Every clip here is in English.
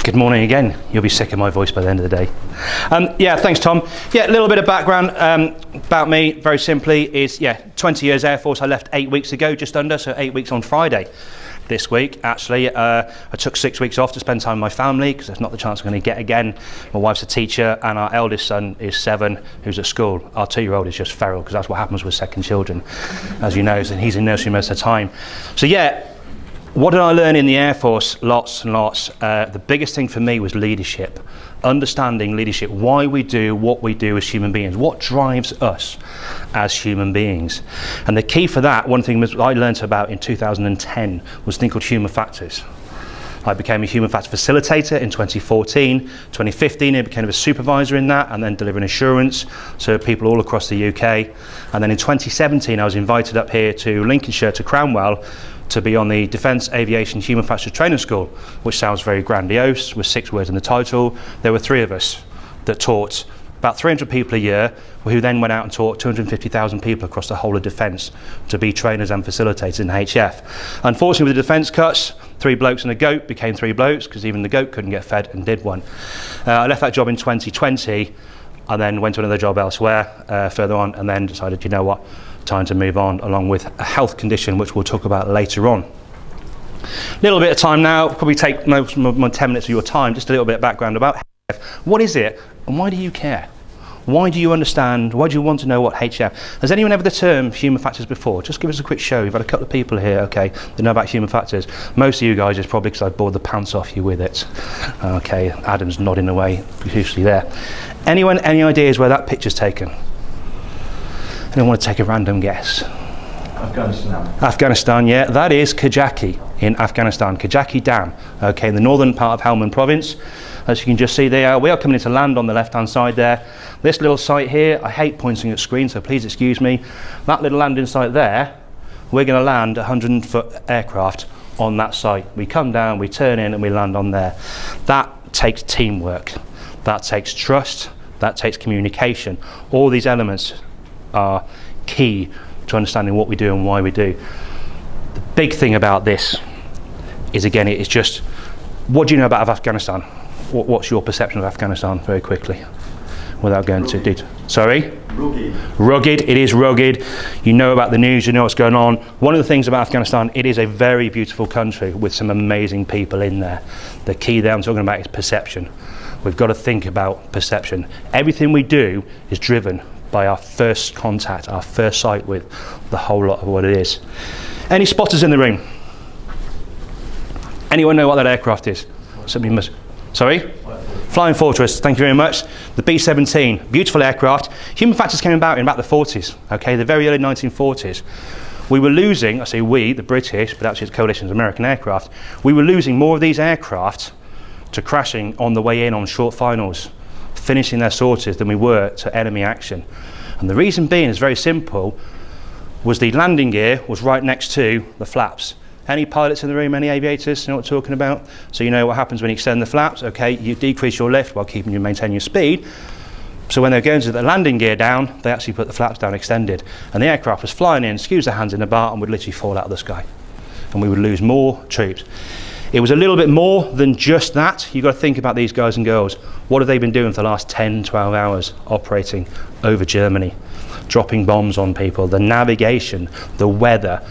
Good morning again. You'll be sick of my voice by the end of the day. Yeah, thanks, Tom. Yeah, a little bit of background about me, very simply, is 20 years Air Force. I left 8 weeks ago, just under, so 8 weeks on Friday this week, actually. I took 6 weeks off to spend time with my family, because there's not the chance I'm going to get again. My wife's a teacher, and our eldest son is 7, who's at school. Our 2-year-old is just feral, because that's what happens with second children, as you know, and he's in nursery most of the time. So yeah, what did I learn in the Air Force? Lots and lots. The biggest thing for me was leadership. Understanding leadership, why we do what we do as human beings, what drives us as human beings. And the key for that, one thing I learned about in 2010 was a thing called human factors. I became a human factor facilitator in 2014. 2015, I became a supervisor in that, and then delivering assurance to people all across the UK. And then in 2017, I was invited up here to Lincolnshire, to Cranwell, to be on the Defence Aviation Human Factors Training School, which sounds very grandiose, with 6 words in the title. There were 3 of us that taught about 300 people a year, who then went out and taught 250,000 people across the whole of Defence to be trainers and facilitators in HF. Unfortunately, with the defence cuts, 3 blokes and a goat became 3 blokes, because even the goat couldn't get fed, and did one. I left that job in 2020, and then went to another job elsewhere further on, and then decided, you know what, time to move on, along with a health condition which we'll talk about later on. Little bit of time now, probably take most of my 10 minutes of your time, just a little bit of background about HF. What is it, and why do you care? Why do you understand, why do you want to know what HF? Has anyone ever the term human factors before? Just give us a quick show. We've had a couple of people here, okay, that know about human factors. Most of you guys is probably because I bored the pants off you with it. Okay, Adam's nodding away, usually there. Anyone, any ideas where that picture's taken? Anyone want to take a random guess? Afghanistan. Afghanistan, yeah, that is Kajaki in Afghanistan, Kajaki Dam, okay, in the northern part of Helmand province. As you can just see there, we are coming into land on the left-hand side there. This little site here, I hate pointing at screen, so please excuse me. That little landing site there, we're going to land a 100-foot aircraft on that site. We come down, we turn in, and we land on there. That takes teamwork, that takes trust, that takes communication. All these elements are key to understanding what we do and why we do. The big thing about this is, again, it's just, what do you know about Afghanistan? What's your perception of Afghanistan, very quickly, without going too deep? Sorry? Rugged. Rugged, it is rugged. You know about the news, you know what's going on. One of the things about Afghanistan, it is a very beautiful country with some amazing people in there. The key there I'm talking about is perception. We've got to think about perception. Everything we do is driven by our first contact, our first sight with the whole lot of what it is. Any spotters in the room? Anyone know what that aircraft is? Somebody must. Sorry? Flying Fortress, thank you very much. The B-17, beautiful aircraft. Human factors came about in about the 40s, okay, the very early 1940s. We were losing, I say we, the British, but actually it's Coalition's American aircraft, we were losing more of these aircraft to crashing on the way in on short finals, finishing their sorties, than we were to enemy action. And the reason being is very simple, was the landing gear was right next to the flaps. Any pilots in the room, any aviators, you know what I'm talking about? So you know what happens when you extend the flaps, okay, you decrease your lift while keeping you maintain your speed. So when they're going to the landing gear down, they actually put the flaps down extended. And the aircraft was flying in, skews their hands in the bar, and would literally fall out of the sky. And we would lose more troops. It was a little bit more than just that. You've got to think about these guys and girls. What have they been doing for the last 10, 12 hours? Operating over Germany, dropping bombs on people, the navigation, the weather,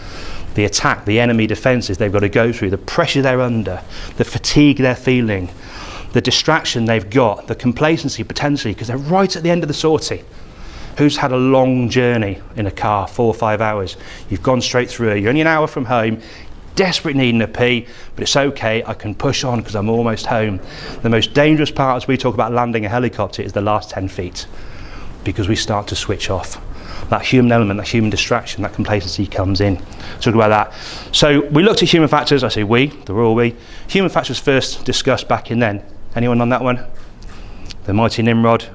the attack, the enemy defences they've got to go through, the pressure they're under, the fatigue they're feeling, the distraction they've got, the complacency potentially, because they're right at the end of the sortie. Who's had a long journey in a car, 4 or 5 hours? You've gone straight through, you're only an hour from home, desperate needing a pee, but it's okay, I can push on because I'm almost home. The most dangerous part as we talk about landing a helicopter is the last 10 feet, because we start to switch off. That human element, that human distraction, that complacency comes in. Talk about that. So we looked at human factors, I say we, the royal we. Human factors first discussed back in then. Anyone on that one? The mighty Nimrod.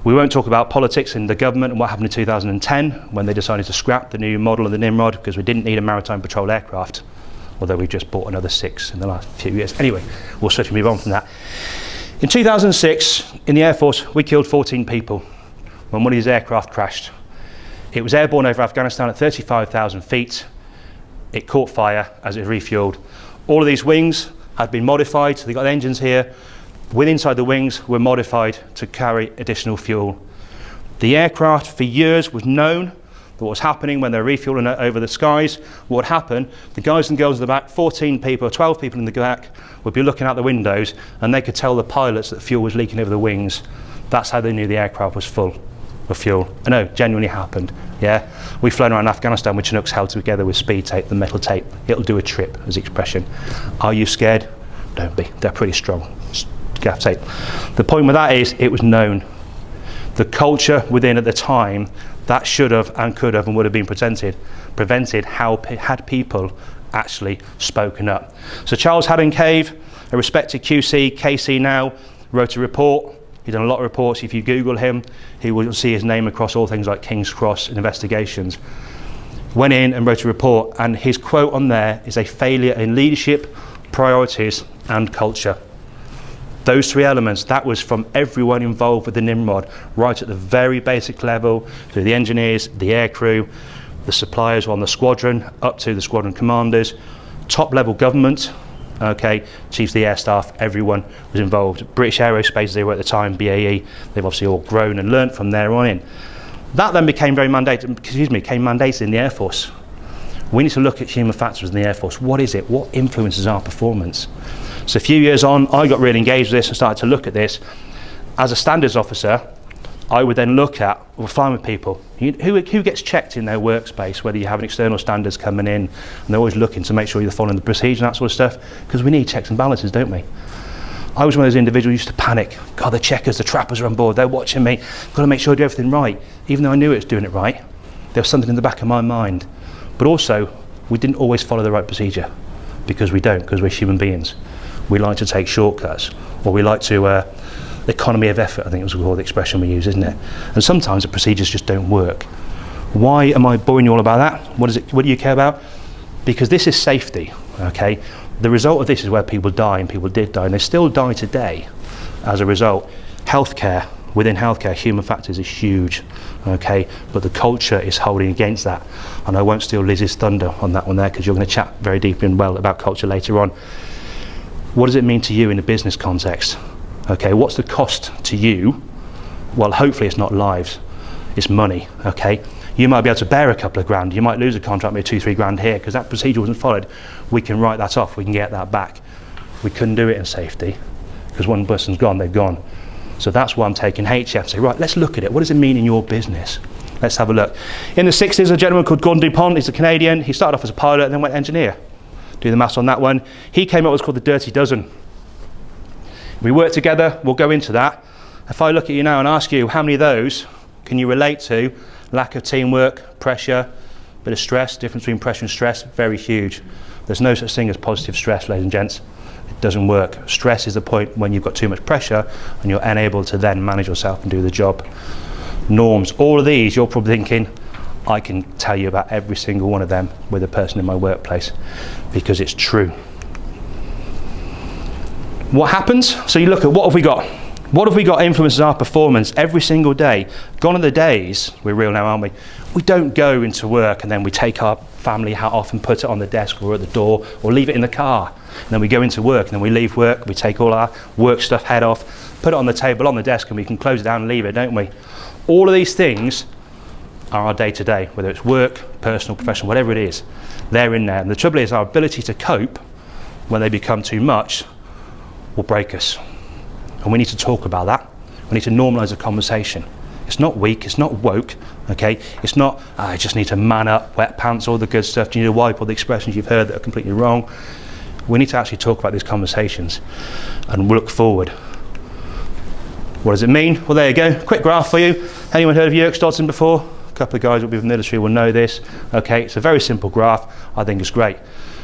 We won't talk about politics and the government and what happened in 2010 when they decided to scrap the new model of the Nimrod because we didn't need a maritime patrol aircraft, although we just bought another 6 in the last few years. Anyway, we'll swiftly move on from that. In 2006, in the Air Force, we killed 14 people when one of these aircraft crashed. It was airborne over Afghanistan at 35,000 feet. It caught fire as it refueled. All of these wings had been modified, so they got the engines here, with inside the wings were modified to carry additional fuel. The aircraft for years was known what was happening when they're refueling over the skies. What would happen, the guys and girls in the back, 14 people, 12 people in the back, would be looking out the windows and they could tell the pilots that fuel was leaking over the wings. That's how they knew the aircraft was full of fuel. I know, genuinely happened, yeah? We've flown around Afghanistan with Chinooks held together with speed tape, the metal tape. It'll do a trip, as the expression. Are you scared? Don't be, they're pretty strong. Gaff tape. The point with that is, it was known. The culture within at the time, that should have and could have and would have been prevented had people actually spoken up. So Charles Haddon Cave, a respected QC, KC now, wrote a report. He's done a lot of reports. If you Google him, he will see his name across all things like King's Cross and investigations. Went in and wrote a report, and his quote on there is a failure in leadership, priorities and culture. Those three elements, that was from everyone involved with the Nimrod, right at the very basic level, through the engineers, the air crew, the suppliers on the squadron, up to the squadron commanders, top level government, okay, chiefs of the air staff, everyone was involved. British Aerospace, they were at the time, BAE, they've obviously all grown and learnt from there on in. That then became mandated in the Air Force. We need to look at human factors in the Air Force. What is it? What influences our performance? So a few years on, I got really engaged with this and started to look at this. As a standards officer, I would then look at, we're flying with people. Who gets checked in their workspace, whether you have an external standards coming in, and they're always looking to make sure you're following the procedure and that sort of stuff, because we need checks and balances, don't we? I was one of those individuals who used to panic. God, the checkers, the trappers are on board, they're watching me, got to make sure I do everything right. Even though I knew it was doing it right, there was something in the back of my mind. But also, we didn't always follow the right procedure, because we don't, because we're human beings. We like to take shortcuts, or we like to, economy of effort, I think it was called the expression we use, isn't it? And sometimes the procedures just don't work. Why am I boring you all about that? What do you care about? Because this is safety, okay? The result of this is where people die, and people did die, and they still die today as a result. Healthcare, within healthcare, human factors is huge, okay? But the culture is holding against that. And I won't steal Liz's thunder on that one there, because you're going to chat very deeply and well about culture later on. What does it mean to you in a business context? Okay, what's the cost to you? Well, hopefully it's not lives, it's money, okay? You might be able to bear a couple of grand, you might lose a contract with 2-3 grand here, because that procedure wasn't followed. We can write that off, we can get that back. We couldn't do it in safety, because one person's gone, they've gone. So that's why I'm taking HF and say, right, let's look at it. What does it mean in your business? Let's have a look. In the 60s, a gentleman called Gordon DuPont, he's a Canadian, he started off as a pilot and then went engineer. Do the maths on that one. He came up with what's called the Dirty Dozen. We work together, we'll go into that. If I look at you now and ask you how many of those can you relate to? Lack of teamwork, pressure, bit of stress, difference between pressure and stress, very huge. There's no such thing as positive stress, ladies and gents. It doesn't work. Stress is the point when you've got too much pressure and you're unable to then manage yourself and do the job. Norms, all of these, you're probably thinking, I can tell you about every single one of them with a person in my workplace, because it's true. What happens? So you look at what have we got? What have we got influences our performance every single day? Gone are the days, we're real now, aren't we? We don't go into work and then we take our family hat off and put it on the desk or at the door or leave it in the car. And then we go into work and then we leave work, we take all our work stuff, head off, put it on the table, on the desk, and we can close it down and leave it, don't we? All of these things are our day-to-day, whether it's work, personal, professional, whatever it is, they're in there. And the trouble is our ability to cope when they become too much will break us. And we need to talk about that. We need to normalise the conversation. It's not weak, it's not woke, okay? It's not, I just need to man up, wet pants, all the good stuff. Do you need to wipe all the expressions you've heard that are completely wrong? We need to actually talk about these conversations and look forward. What does it mean? Well, there you go. Quick graph for you. Anyone heard of Yerkes Dodson before? A couple of guys who will be from the industry will know this. Okay, it's a very simple graph. I think it's great.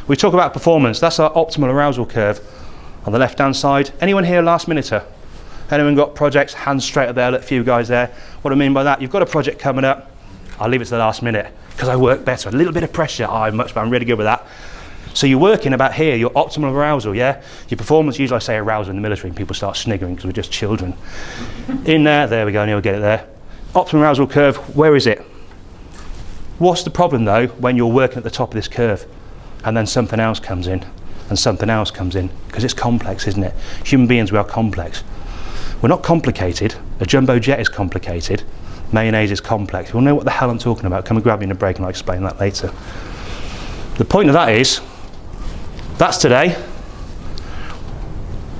We talk about performance. That's our optimal arousal curve. On the left-hand side, anyone here last minuter? Anyone got projects? Hands straight up there, look, a few guys there. What I mean by that, you've got a project coming up, I'll leave it to the last minute because I work better. A little bit of pressure, I'm really good with that. So you're working about here, your optimal arousal, yeah? Your performance, usually I say arousal in the military and people start sniggering because we're just children. In there we go, Neil, get it there. Optimal arousal curve, where is it? What's the problem though when you're working at the top of this curve and then something else comes in? and something else comes in, because it's complex, isn't it? Human beings, we are complex. We're not complicated. A jumbo jet is complicated. Mayonnaise is complex. We'll know what the hell I'm talking about. Come and grab me in a break and I'll explain that later. The point of that is, that's today,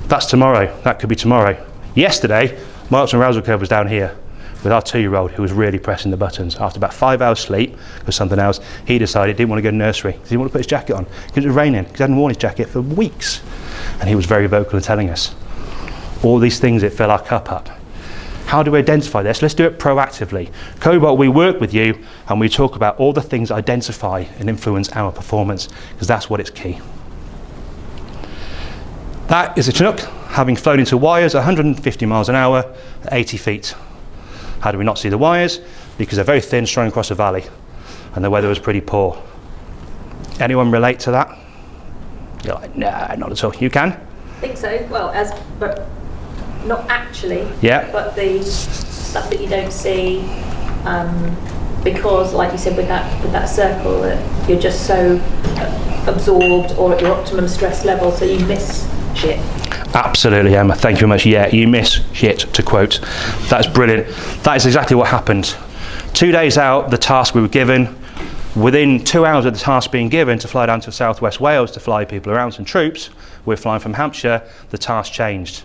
that's tomorrow, that could be tomorrow. Yesterday, my optimal arousal curve was down here with our 2-year-old who was really pressing the buttons. After about 5 hours sleep or something else, he decided he didn't want to go to nursery. He didn't want to put his jacket on because it was raining, because he hadn't worn his jacket for weeks. And he was very vocal in telling us all these things that fill our cup up. How do we identify this? Let's do it proactively. Cobalt, we work with you and we talk about all the things that identify and influence our performance, because that's what it's key. That is a Chinook having flown into wires 150 miles an hour at 80 feet. How do we not see the wires? Because they're very thin, strung across a valley, and the weather was pretty poor. Anyone relate to that? You're like, nah, not at all. You can? I think so. Well, but not actually. Yeah. But the stuff that you don't see, because, like you said, with that circle, that you're just so absorbed or at your optimum stress level, so you miss shit. Absolutely, Emma. Thank you very much. Yeah, you miss shit, to quote. That's brilliant. That is exactly what happened. 2 days out, the task we were given, within 2 hours of the task being given to fly down to southwest Wales to fly people around, some troops, we're flying from Hampshire, the task changed.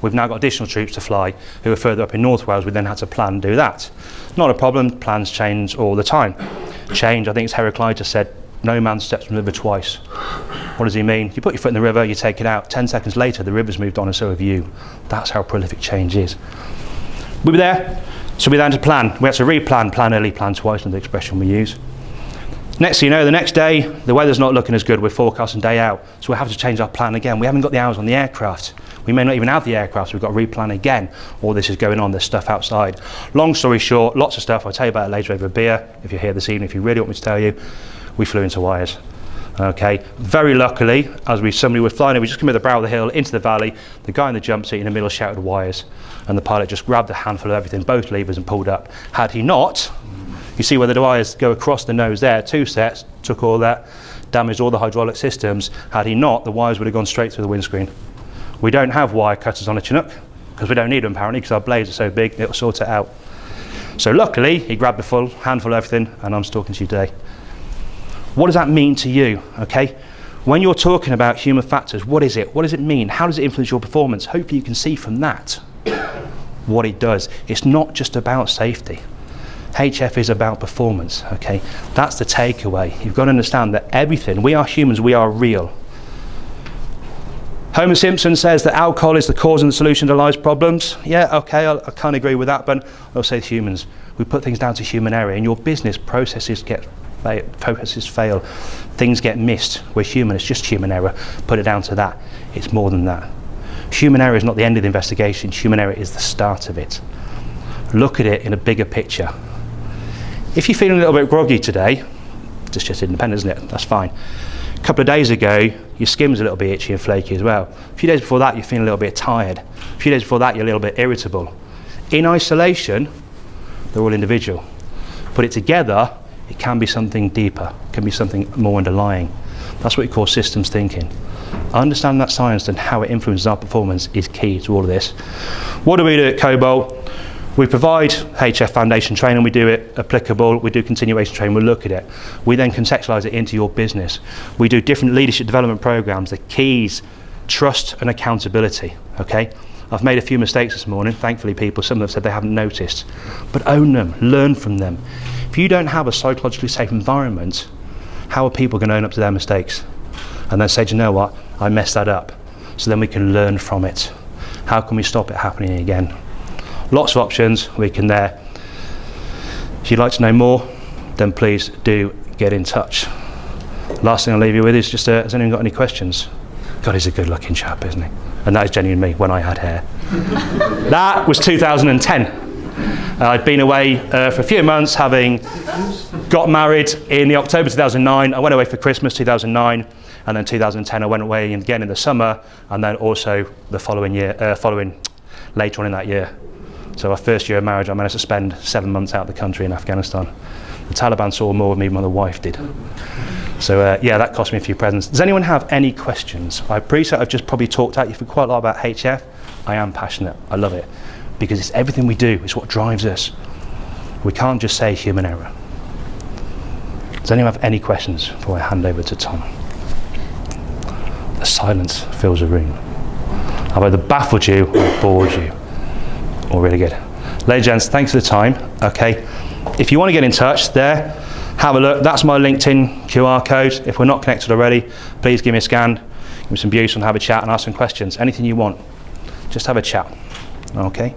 We've now got additional troops to fly who are further up in North Wales. We then had to plan and do that. Not a problem, plans change all the time. Change, I think it's Heraclitus said, no man steps in the river twice. What does he mean? You put your foot in the river, you take it out. 10 seconds later, the river's moved on and so have you. That's how prolific change is. We were there, so we then had to plan. We had to replan, plan early, plan twice, and the expression we use. Next thing you know, the next day, the weather's not looking as good. We're forecasting day out, so we have to change our plan again. We haven't got the hours on the aircraft. We may not even have the aircraft, so we've got to replan again. All this is going on, there's stuff outside. Long story short, lots of stuff. I'll tell you about it later over a beer, if you're here this evening, if you really want me to tell you. We flew into wires. Okay, very luckily, as somebody was flying, we just came at the brow of the hill into the valley. The guy in the jump seat in the middle shouted wires, and the pilot just grabbed a handful of everything, both levers, and pulled up. Had he not, you see where the wires go across the nose there, 2 sets, took all that, damaged all the hydraulic systems. Had he not, the wires would have gone straight through the windscreen. We don't have wire cutters on a Chinook, because we don't need them apparently, because our blades are so big, it'll sort it out. So luckily, he grabbed a full handful of everything, and I'm talking to you today. What does that mean to you, okay? When you're talking about human factors, what is it? What does it mean? How does it influence your performance? Hopefully you can see from that what it does. It's not just about safety. HF is about performance, okay? That's the takeaway. You've got to understand that everything, we are humans, we are real. Homer Simpson says that alcohol is the cause and the solution to life's problems. Yeah, okay, I can't agree with that, but I'll say humans. We put things down to human error. In your business, processes fail, things get missed. We're human, it's just human error. Put it down to that. It's more than that. Human error is not the end of the investigation, human error is the start of it. Look at it in a bigger picture. If you're feeling a little bit groggy today, it's just independent, isn't it? That's fine. A couple of days ago, your skin's a little bit itchy and flaky as well. A few days before that, you're feeling a little bit tired. A few days before that, you're a little bit irritable. In isolation, they're all individual. Put it together, it can be something deeper, it can be something more underlying. That's what we call systems thinking. Understanding that science and how it influences our performance is key to all of this. What do we do at Cobalt? We provide HF foundation training, we do it applicable, we do continuation training, we look at it. We then contextualise it into your business. We do different leadership development programs, the keys, trust and accountability, okay? I've made a few mistakes this morning, thankfully some of them said they haven't noticed. But own them, learn from them. If you don't have a psychologically safe environment, how are people going to own up to their mistakes? And then say, do you know what, I messed that up. So then we can learn from it. How can we stop it happening again? Lots of options we can there. If you'd like to know more, then please do get in touch. Last thing I'll leave you with is just, has anyone got any questions? God, he's a good looking chap, isn't he? And that is genuinely me when I had hair. That was 2010. I'd been away for a few months, having got married in the October 2009. I went away for Christmas 2009, and then 2010 I went away again in the summer, and then also the following year, later on in that year. So our first year of marriage, I managed to spend 7 months out of the country in Afghanistan. The Taliban saw more of me than my wife did. So yeah, that cost me a few presents. Does anyone have any questions? I appreciate I've just probably talked at you for quite a lot about HF. I am passionate, I love it, because it's everything we do, it's what drives us. We can't just say human error. Does anyone have any questions before I hand over to Tom? The silence fills the room. I've either baffled you or bored you. All really good. Ladies and gents, thanks for the time. Okay, if you want to get in touch there, have a look. That's my LinkedIn QR code. If we're not connected already, please give me a scan, give me some views and have a chat and ask some questions. Anything you want, just have a chat. Okay.